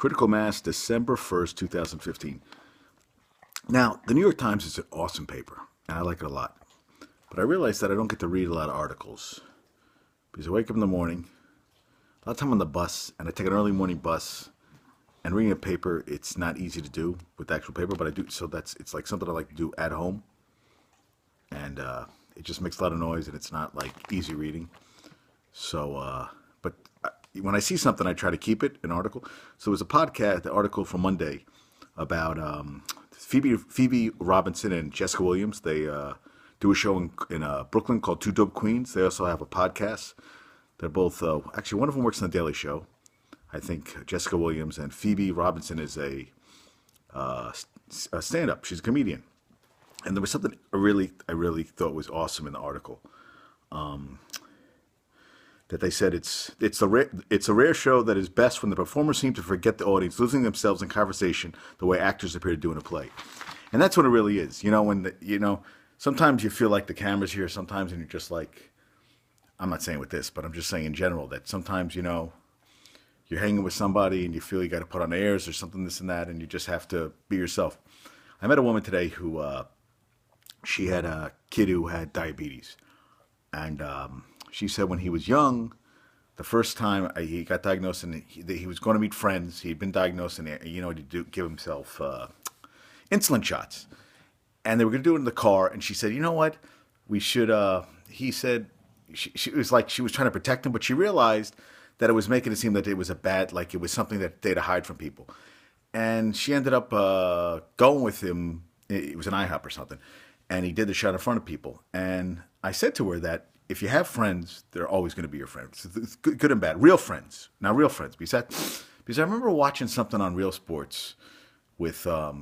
Critical Mass, December 1st, 2015. Now, the New York Times is an awesome paper, and I like it a lot. But I realize that I don't get to read a lot of articles. Because I wake up in the morning, a lot of time on the bus, and I take an early morning bus, and reading a paper, it's not easy to do with the actual paper, but I do, so it's like something I like to do at home. And it just makes a lot of noise, and it's not like easy reading. So, when I see something, I try to keep it, an article. So it was a podcast, the article from Monday about Phoebe Robinson and Jessica Williams. They do a show in Brooklyn called Two Dope Queens. They also have a podcast. They're both, actually, one of them works on The Daily Show. I think Jessica Williams, and Phoebe Robinson is a stand-up. She's a comedian. And there was something I really thought was awesome in the article. That they said it's a rare show that is best when the performers seem to forget the audience, losing themselves in conversation the way actors appear to do in a play. And that's what it really is. Sometimes you feel like the camera's here sometimes, and you're just like, I'm not saying with this, but I'm just saying in general that sometimes, you're hanging with somebody and you feel you got to put on airs or something, this and that, and you just have to be yourself. I met a woman today who, she had a kid who had diabetes. And she said when he was young, the first time he got diagnosed, and he was going to meet friends, he'd been diagnosed, and to give himself insulin shots. And they were going to do it in the car, and she said, you know what, we should, he said, she was like, she was trying to protect him, but she realized that it was making it seem that it was it was something that they had to hide from people. And she ended up going with him, it was an IHOP or something, and he did the shot in front of people. And I said to her that if you have friends, they're always going to be your friends. It's good and bad. Real friends. Now, real friends. Because I remember watching something on Real Sports with Fowler.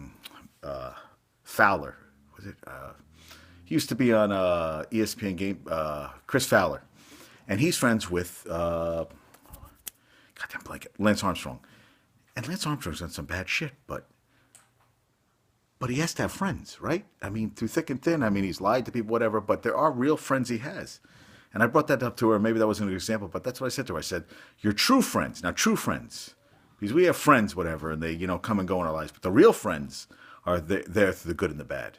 Was it? He used to be on ESPN game. Chris Fowler. And he's friends with, goddamn blanket, Lance Armstrong. And Lance Armstrong's done some bad shit, but he has to have friends, right? I mean, through thick and thin. I mean, he's lied to people, whatever, but there are real friends he has. And I brought that up to her. Maybe that wasn't an example, but that's what I said to her. I said, you're true friends. Now, true friends. Because we have friends, whatever, and they, come and go in our lives. But the real friends are there through the good and the bad.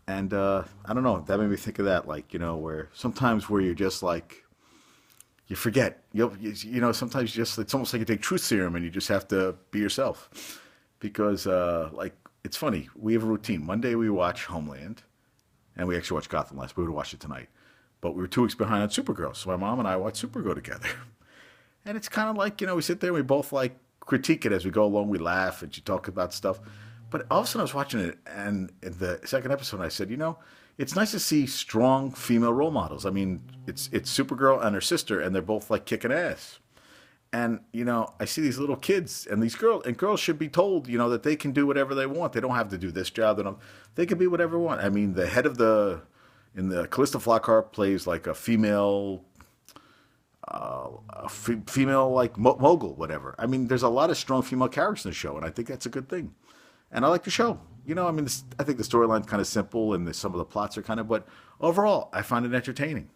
And I don't know. That made me think of that, where sometimes where you're just like, you forget. Sometimes it's almost like you take truth serum and you just have to be yourself. Because, it's funny. We have a routine. Monday we watch Homeland, and we actually watched Gotham last. We would have watched it tonight. But we were 2 weeks behind on Supergirl, so my mom and I watch Supergirl together. And it's kind of like, we sit there and we both critique it as we go along. We laugh and you talk about stuff. But all of a sudden I was watching it, and in the second episode I said, it's nice to see strong female role models. I mean, it's Supergirl and her sister, and they're both kicking ass. And, I see these little kids, and girls should be told, that they can do whatever they want. They don't have to do this job. They can be whatever they want. I mean, the head of in the Callista Flockhart plays a female, mogul, whatever. I mean, there's a lot of strong female characters in the show, and I think that's a good thing. And I like the show. I think the storyline's kind of simple, and some of the plots are but overall, I find it entertaining.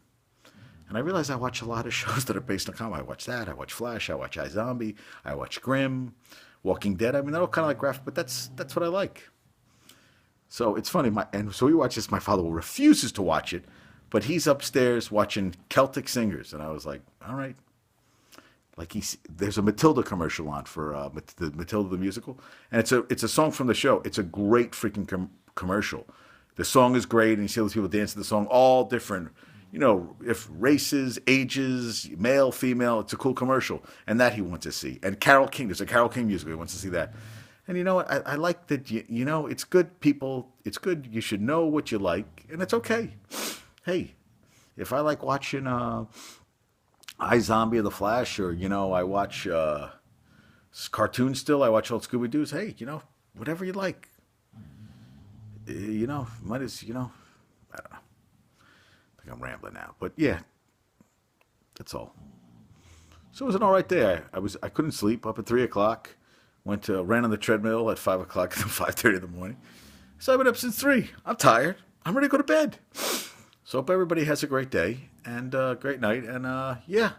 And I realize I watch a lot of shows that are based on comics. I watch that. I watch Flash. I watch iZombie. I watch Grimm, Walking Dead. I mean, they're all kind of graphic, but that's what I like. So it's funny. So we watch this. My father refuses to watch it, but he's upstairs watching Celtic Singers, and I was like, all right. There's a Matilda commercial on for the Matilda the musical, and it's a song from the show. It's a great freaking commercial. The song is great, and you see all these people dance to the song, all different. If races, ages, male, female, it's a cool commercial. And that he wants to see. And Carole King, there's a Carole King musical, he wants to see that. And you know what, I like that, it's good, people. It's good, you should know what you like, and it's okay. Hey, if I like watching iZombie or The Flash, or, I watch cartoons still, I watch old Scooby-Doo's, hey, whatever you like. Might as, I don't know. I'm rambling now, but yeah, that's all. So it was an all right day. I couldn't sleep up at 3:00. Ran on the treadmill at 5:00 and 5:30 in the morning. So I've been up since 3. I'm tired. I'm ready to go to bed. So hope everybody has a great day and a great night. And yeah,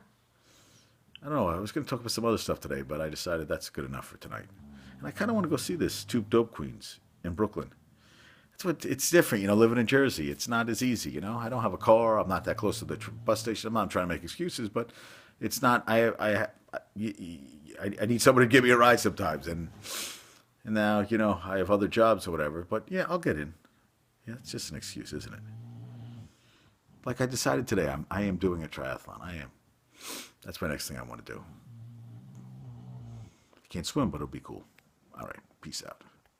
I don't know. I was going to talk about some other stuff today, but I decided that's good enough for tonight. And I kind of want to go see this Two Dope Queens in Brooklyn. It's different, living in Jersey. It's not as easy. I don't have a car. I'm not that close to the bus station. I'm not trying to make excuses, but it's not. I need somebody to give me a ride sometimes, and now I have other jobs or whatever. But yeah, I'll get in. Yeah, it's just an excuse, isn't it? Like I decided today, I am doing a triathlon. I am. That's my next thing I want to do. I can't swim, but it'll be cool. All right, peace out.